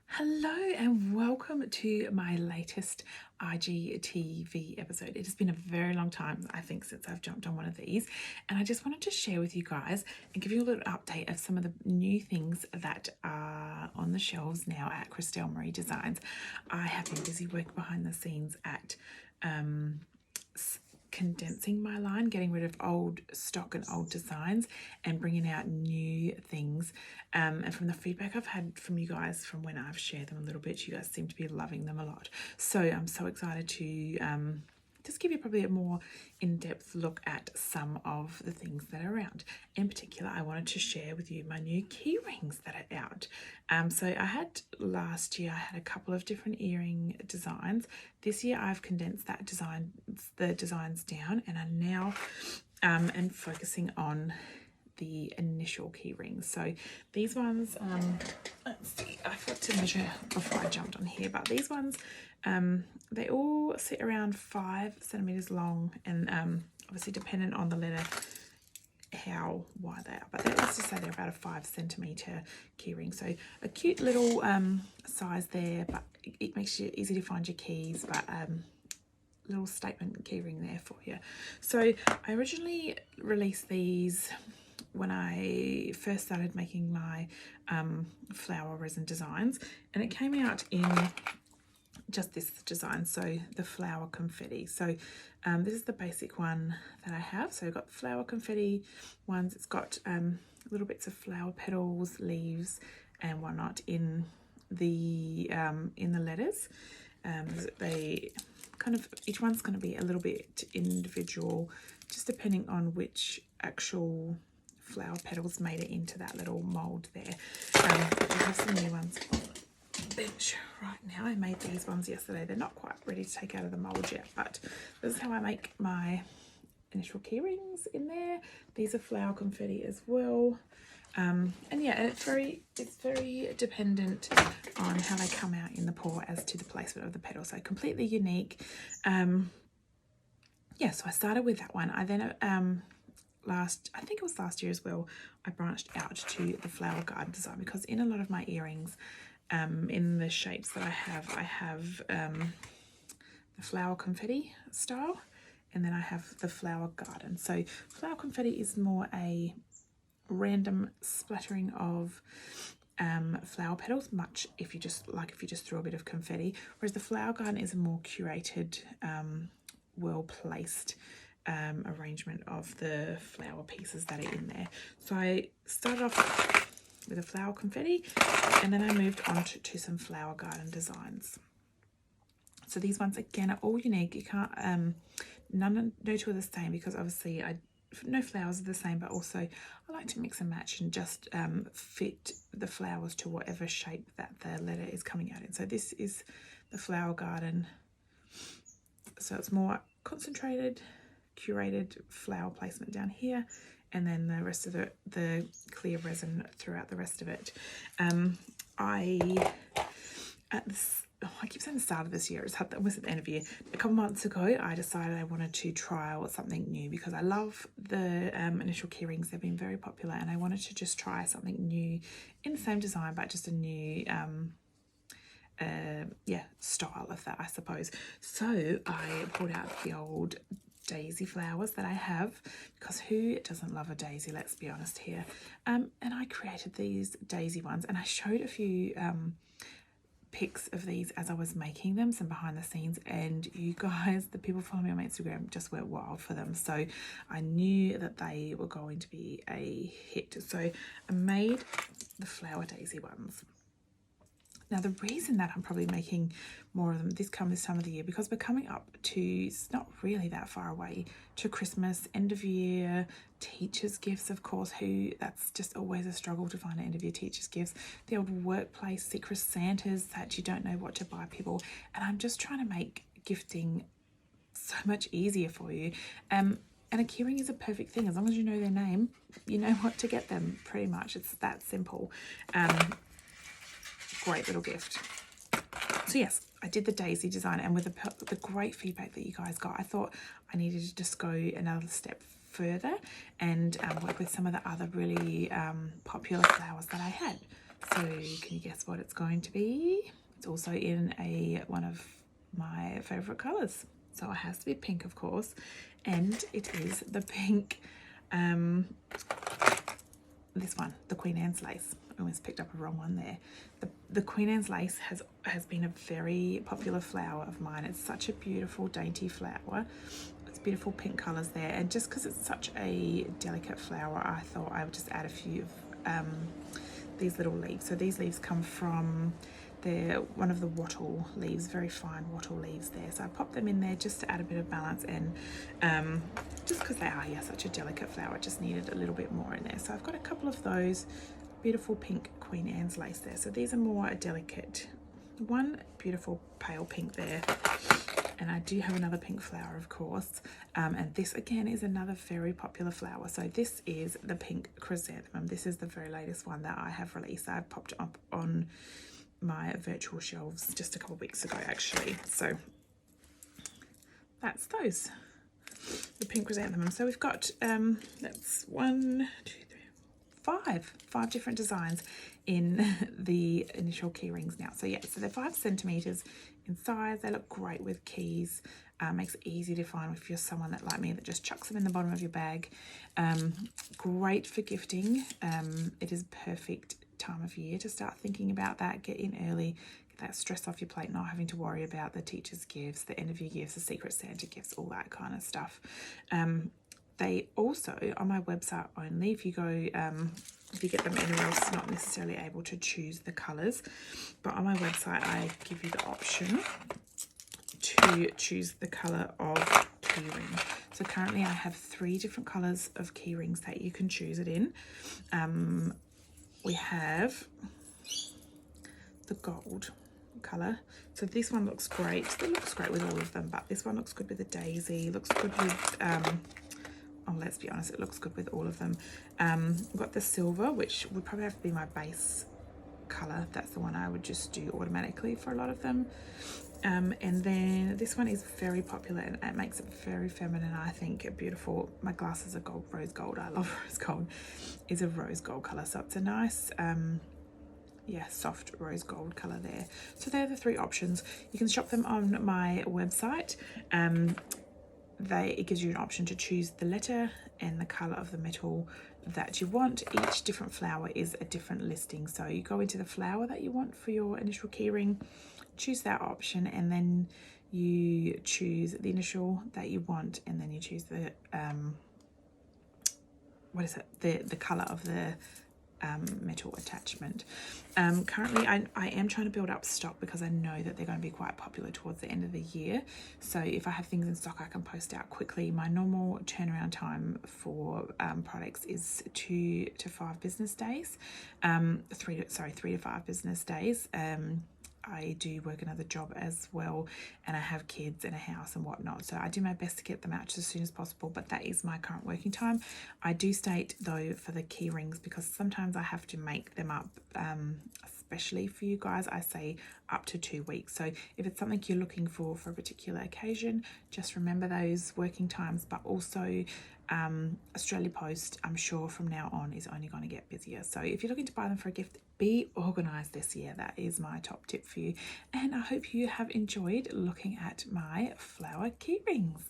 Hello and welcome to my latest IGTV episode. It has been a very long time, I think, since I've jumped on one of these, and I just wanted to share with you guys and give you a little update of some of the new things that are on the shelves now at Christelle Marie Designs. I have been busy working behind the scenes at condensing my line, getting rid of old stock and old designs and bringing out new things. And from the feedback I've had from you guys from when I've shared them a little bit, you guys seem to be loving them a lot. So I'm so excited to just give you probably a more in-depth look at some of the things that are around. In particular, I wanted to share with you my new key rings that are out. So I had last year, I had a couple of different earring designs. This year I've condensed the designs down, and I'm now and focusing on the initial key rings. So these ones, let's see, I forgot to measure before I jumped on here, but these ones, they all sit around 5 centimeters long, and obviously dependent on the letter how wide they are, but let's just say they're about a 5 centimeter key ring. So a cute little size there, but it makes it easy to find your keys, but little statement key ring there for you. So I originally released these when I first started making my flower resin designs, and it came out in just this design, so the flower confetti. So this is the basic one that I have. So I've got flower confetti ones. It's got little bits of flower petals, leaves and whatnot in the letters. They kind of, each one's going to be a little bit individual, just depending on which actual flower petals made it into that little mold there. But I have some new ones on the bench right now. I made these ones yesterday. They're not quite ready to take out of the mold yet, but this is how I make my initial key rings in there. These are flower confetti as well. And yeah, it's very dependent on how they come out in the pour as to the placement of the petal. So completely unique. Yeah, so I started with that one. I then I think it was last year as well, I branched out to the flower garden design, because in a lot of my earrings, in the shapes that I have the flower confetti style, and then I have the flower garden. So flower confetti is more a random splattering of flower petals, much if you just threw a bit of confetti, whereas the flower garden is a more curated, well placed arrangement of the flower pieces that are in there. So I started off with a flower confetti, and then I moved on to some flower garden designs. So these ones again are all unique. You can't no two are the same, because obviously no flowers are the same, but also I like to mix and match and just fit the flowers to whatever shape that the letter is coming out in. So this is the flower garden, so it's more concentrated, curated flower placement down here, and then the rest of the clear resin throughout the rest of it. I keep saying the start of this year, it was at the end of the year. A couple months ago, I decided I wanted to trial something new, because I love the initial key rings. They've been very popular, and I wanted to just try something new in the same design, but just a new style of that, I suppose. So I pulled out the old daisy flowers that I have, because who doesn't love a daisy, let's be honest here. And I created these daisy ones, and I showed a few pics of these as I was making them, some behind the scenes, and you guys, the people following me on my Instagram, just went wild for them. So I knew that they were going to be a hit. So I made the flower daisy ones. Now, the reason that I'm probably making more of them this time of the year, because we're coming up to, it's not really that far away, to Christmas, end of year, teachers' gifts, of course, that's just always a struggle to find an end of year teachers' gifts, the old workplace secret Santas that you don't know what to buy people. And I'm just trying to make gifting so much easier for you. And a keyring is a perfect thing. As long as you know their name, you know what to get them, pretty much. It's that simple. Great little gift. So yes, I did the daisy design, and with the great feedback that you guys got, I thought I needed to just go another step further and work with some of the other really popular flowers that I had. So can you guess what it's going to be? It's also in one of my favourite colours. So it has to be pink, of course. And it is the pink, this one, the Queen Anne's lace. I almost picked up a wrong one there. The Queen Anne's lace has been a very popular flower of mine. It's such a beautiful, dainty flower. It's beautiful pink colours there. And just because it's such a delicate flower, I thought I would just add a few of these little leaves. So these leaves come from one of the wattle leaves, very fine wattle leaves there. So I popped them in there just to add a bit of balance, and just because they are, yeah, such a delicate flower, it just needed a little bit more in there. So I've got a couple of those beautiful pink Queen Anne's lace there. So these are more a delicate one, beautiful pale pink there. And I do have another pink flower, of course. And this again is another very popular flower. So this is the pink chrysanthemum. This is the very latest one that I have released. I popped up on my virtual shelves just a couple of weeks ago, actually. So that's those, the pink chrysanthemum. So we've got that's 1, 2, 3, 5 different designs in the initial key rings now. So yeah, so they're 5 centimeters in size. They look great with keys. Makes it easy to find if you're someone that, like me, that just chucks them in the bottom of your bag. Great for gifting. It is perfect time of year to start thinking about that. Get in early, get that stress off your plate, not having to worry about the teacher's gifts, the end of year gifts, the Secret Santa gifts, all that kind of stuff. They also, on my website only, if you go, if you get them anywhere else, not necessarily able to choose the colours, but on my website I give you the option to choose the colour of key ring. So currently I have 3 different colours of key rings that you can choose it in. We have the gold colour. So this one looks great. It looks great with all of them, but this one looks good with the daisy, looks good with, oh, let's be honest, it looks good with all of them. I've got the silver, which would probably have to be my base colour. That's the one I would just do automatically for a lot of them. And then this one is very popular, and it makes it very feminine, I think. Beautiful. My glasses are gold, rose gold. I love rose gold. Is a rose gold colour, so it's a nice yeah, soft rose gold colour there. So they're the 3 options. You can shop them on my website. It gives you an option to choose the letter and the colour of the metal that you want. Each different flower is a different listing. So you go into the flower that you want for your initial key ring, choose that option, and then you choose the initial that you want, and then you choose the the colour of the metal attachment. Currently I am trying to build up stock because I know that they're going to be quite popular towards the end of the year. So if I have things in stock, I can post out quickly. My normal turnaround time for products is 2 to 5 business days. 3 to 5 business days. I do work another job as well, and I have kids and a house and whatnot, so I do my best to get them out as soon as possible, but that is my current working time. I do state though for the key rings, because sometimes I have to make them up, especially for you guys, I say up to 2 weeks. So if it's something you're looking for a particular occasion, just remember those working times. But also Australia Post, I'm sure from now on, is only going to get busier. So if you're looking to buy them for a gift, be organised this year. That is my top tip for you. And I hope you have enjoyed looking at my flower key rings.